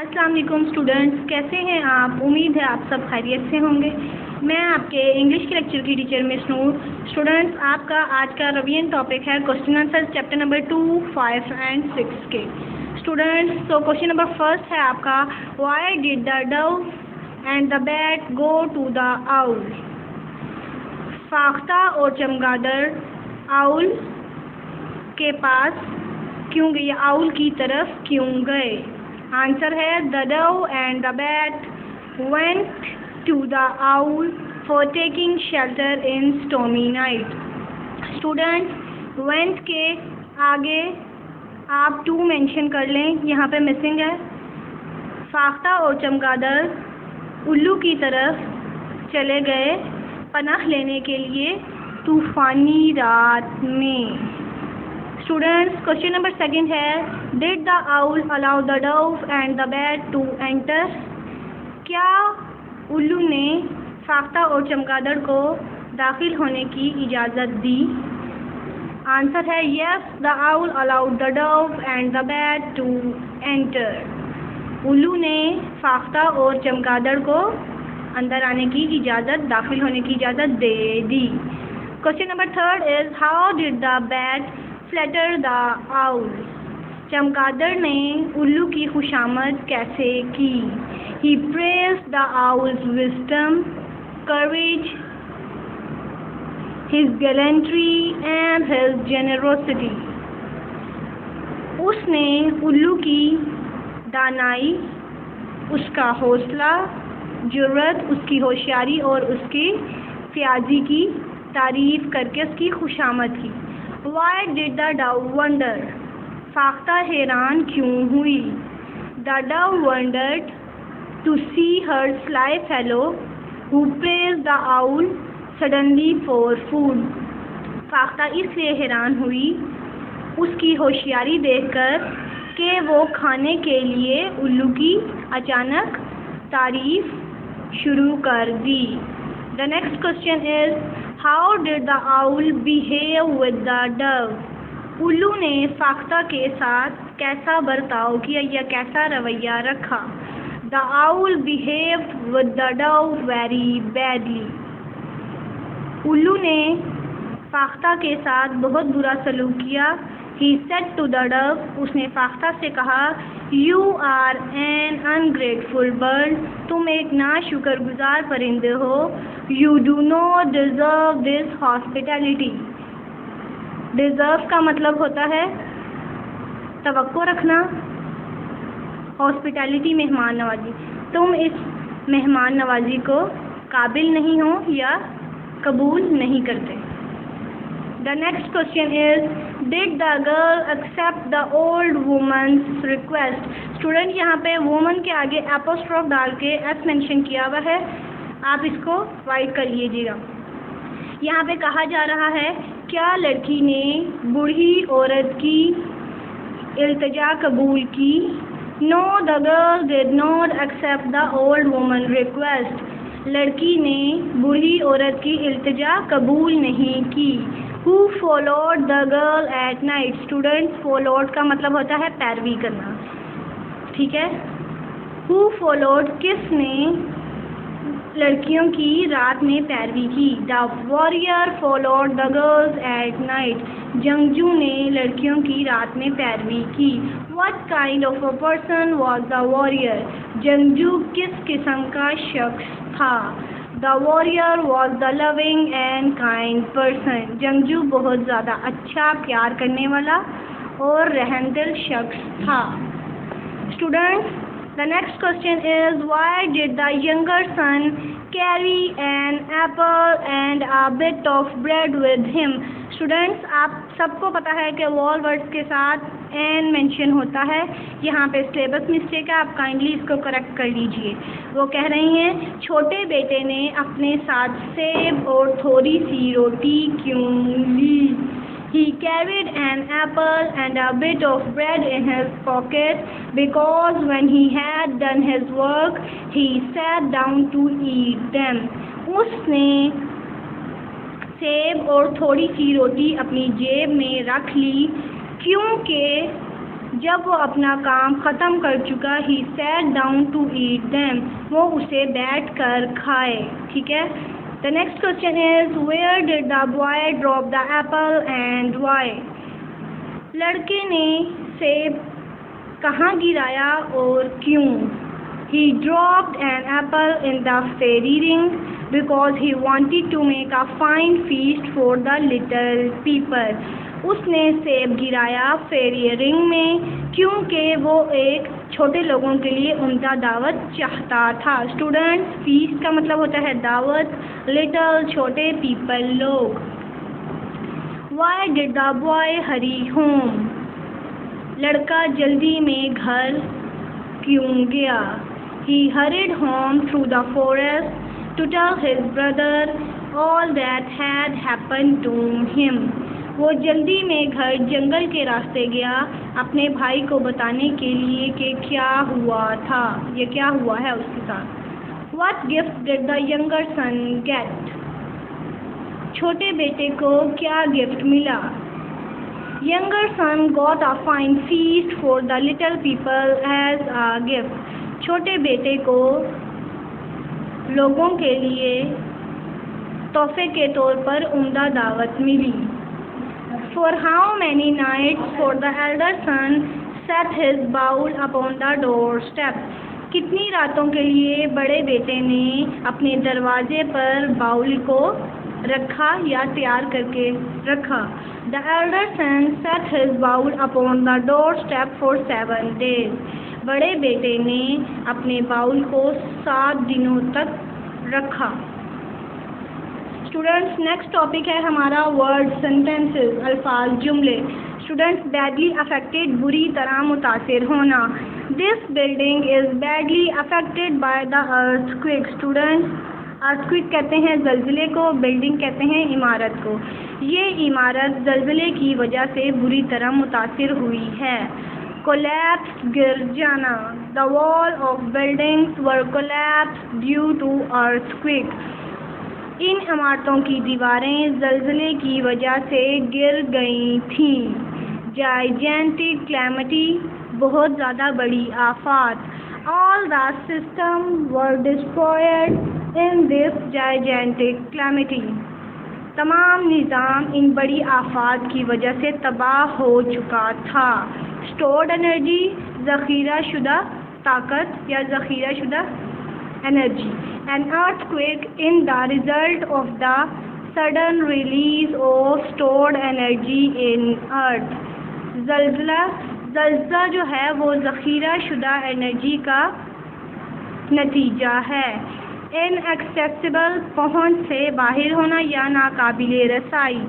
अस्सलाम वालेकुम स्टूडेंट्स, कैसे हैं आप? उम्मीद है आप सब खैरियत से होंगे। मैं आपके इंग्लिश के लेक्चर की टीचर मिस नूर। स्टूडेंट्स, आपका आज का रिवीजन टॉपिक है question answer chapter number 2, 5 and 6 के। स्टूडेंट्स, तो क्वेश्चन नंबर फर्स्ट है आपका, why did the dove and the bat go to the owl? फाख्ता और चमगादड़ आउल के पास क्यों गए, आउल की तरफ क्यों गए? आंसर है the dove and the bat went to the owl for taking shelter in stormy night. Students, went के आगे आप टू मेंशन कर लें, यहाँ पे मिसिंग है। फाख्ता और चमगादड़ उल्लू की तरफ चले गए पनाह लेने के लिए तूफ़ानी रात में। स्टूडेंट्स, क्वेश्चन नंबर सेकंड है, did the owl allow the dove and the bat to enter? क्या उल्लू ने फाख्ता और चमगादड़ को दाखिल होने की इजाज़त दी? आंसर है yes, the owl allowed the dove and the bat to enter. उल्लू ने फाख्ता और चमगादड़ को अंदर आने की इजाज़त, दाखिल होने की इजाज़त दे दी। Question number third is, how did the bat flatter the owl? चमगादड़ ने उल्लू की खुशामद कैसे की? He praised the owl's wisdom, courage, his gallantry and his generosity. उसने उल्लू की दानाई, उसका हौसला, जुर्रत, उसकी होशियारी और उसकी फ़याज़ी की तारीफ़ करके उसकी खुशामद की। Why did the dove wonder? फाख्ता हैरान क्यों हुई? The dove wondered to see her sly fellow who praised the owl suddenly for food. फाख्ता इसलिए हैरान हुई उसकी होशियारी देखकर कि वो खाने के लिए उल्लू की अचानक तारीफ शुरू कर दी। The next question is, how did the owl behave with the dove? उल्लू ने फाख्ता के साथ कैसा बर्ताव किया या कैसा रवैया रखा? The owl behaved with the dove very badly. उल्लू ने फाख्ता के साथ बहुत बुरा सलूक किया। He said to the dove, उसने फाख्ता से कहा, You are an ungrateful bird. तुम एक नाशुक्रगुजार परिंदे हो। You do not deserve this hospitality. Deserve का मतलब होता है तवक्को रखना, hospitality मेहमान नवाजी। तुम इस मेहमान नवाजी को काबिल नहीं हो या कबूल नहीं करते। The next question is, did the girl accept the old woman's request? Student, यहाँ पे woman के आगे एपोस्ट्रोफ डाल के s मेंशन किया हुआ है, आप इसको राइट कर लीजिएगा। यहाँ पे कहा जा रहा है, क्या लड़की ने बूढ़ी औरत की इल्तिजा कबूल की? No, the girl did not accept the old woman request. लड़की ने बूढ़ी औरत की इल्तिजा कबूल नहीं की। Who followed the girl at night? Students, followed का मतलब होता है पैरवी करना, ठीक है। Who followed, किसने लड़कियों की रात में पैरवी की? The warrior followed the girls at night. जंगजू ने लड़कियों की रात में पैरवी की। What kind of a person was the warrior? जंगजू किस किस्म का शख्स था? The warrior was the loving and kind person. जंगजू बहुत ज़्यादा अच्छा, प्यार करने वाला और रहमदिल शख्स था। Students, the next question is, why did the younger son carry an apple and a bit of bread with him? Students, आप सबको पता है कि वॉल वर्ड्स के साथ एन मेंशन होता है। यहाँ पे सिलेबस मिस्टेक है, आप काइंडली इसको करेक्ट कर लीजिए। वो कह रही हैं, छोटे बेटे ने अपने साथ सेब और थोड़ी सी रोटी क्यों ली? He carried an apple and a bit of bread in his pocket because when he had done his work, he sat down to eat them. उसने सेब और थोड़ी सी रोटी अपनी जेब में रख ली क्योंकि जब वो अपना काम ख़त्म कर चुका, he sat down to eat them, वो उसे बैठ कर खाए। ठीक है। The next question is, where did the boy drop the apple and why? लड़के ने सेब कहाँ गिराया और क्यों? He dropped an apple in the fairy ring because he wanted to make a fine feast for the little people. उसने सेब गिराया फेरी रिंग में क्योंकि वो एक छोटे लोगों के लिए उम्दा दावत चाहता था। स्टूडेंट्स, फीस्ट का मतलब होता है दावत, लिटल छोटे, पीपल लोग। Why did the boy hurry home? लड़का जल्दी में घर क्यों गया? He hurried home through the forest to tell his brother all that had happened to him. वो जल्दी में घर जंगल के रास्ते गया अपने भाई को बताने के लिए कि क्या हुआ था, ये क्या हुआ है उसके साथ। What gift did the younger son get? छोटे बेटे को क्या गिफ्ट मिला? Younger son got a fine feast for the little people as a gift. छोटे बेटे को लोगों के लिए तोहफे के तौर पर उम्दा दावत मिली। For how many nights for the elder son set his bowl upon the doorstep? कितनी रातों के लिए बड़े बेटे ने अपने दरवाजे पर बाउल को रखा या तैयार करके रखा? The elder son set his bowl upon the doorstep for 7 days. बड़े बेटे ने अपने बाउल को 7 दिनों तक रखा। स्टूडेंट्स, नेक्स्ट टॉपिक है हमारा वर्ड सेंटेंसेस, अल्फाज, जुमले। स्टूडेंट्स, बैडली अफेक्टेड, बुरी तरह मुतासिर होना। This building is badly affected by the earthquake. Students, earthquake कहते हैं ज़लज़ले को, बिल्डिंग कहते हैं इमारत को। ये इमारत ज़लज़ले की वजह से बुरी तरह मुतासिर हुई है। कोलैप्स, गिर जाना। The wall of buildings were collapse due to earthquake. इन इमारतों की दीवारें ज़लज़ले की वजह से गिर गई थीं। जाइजेंटिक कैलेमिटी, बहुत ज़्यादा बड़ी आफत। All the system were destroyed in this gigantic calamity. तमाम निज़ाम इन बड़ी आफत की वजह से तबाह हो चुका था। स्टोर्ड एनर्जी, ज़ख़ीरा शुदा ताकत या ज़ख़ीरा शुदा energy. An earthquake in the result of the sudden release of stored energy in earth. ज़लज़ला जो है वो ज़ख़ीरा शुदा एनर्जी का नतीजा है। inaccessible, पहुँच से बाहर होना या नाकाबिले रसाई।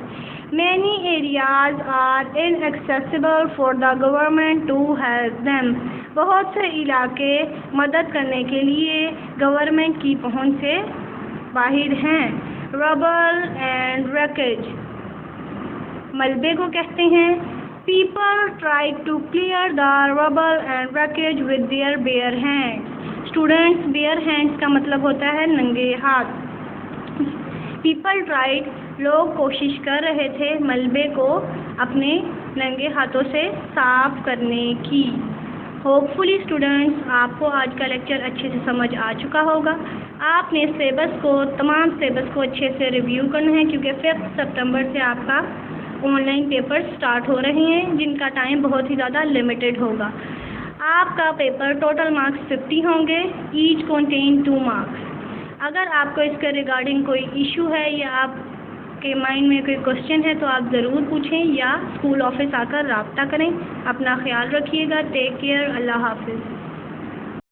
Many areas are inaccessible for the government to help them. बहुत से इलाके मदद करने के लिए गवर्नमेंट की पहुंच से बाहर हैं। Rubble and wreckage, मलबे को कहते हैं। People try to clear the rubble and wreckage with their bare hands. Students, bare hands का मतलब होता है नंगे हाथ। People tried, लोग कोशिश कर रहे थे मलबे को अपने नंगे हाथों से साफ करने की। होपफुली स्टूडेंट्स, आपको आज का लेक्चर अच्छे से समझ आ चुका होगा। आपने तमाम सिलेबस को अच्छे से रिव्यू करना है क्योंकि 5 सितंबर से आपका ऑनलाइन पेपर स्टार्ट हो रहे हैं जिनका टाइम बहुत ही ज़्यादा लिमिटेड होगा। आपका पेपर टोटल मार्क्स 50 होंगे, ईच कंटेन 2 मार्क्स। अगर आपको इसके रिगार्डिंग कोई इशू है या आपके माइंड में कोई क्वेश्चन है तो आप ज़रूर पूछें या स्कूल ऑफिस आकर रब्ता करें। अपना ख्याल रखिएगा। Take care. अल्लाह हाफिज़।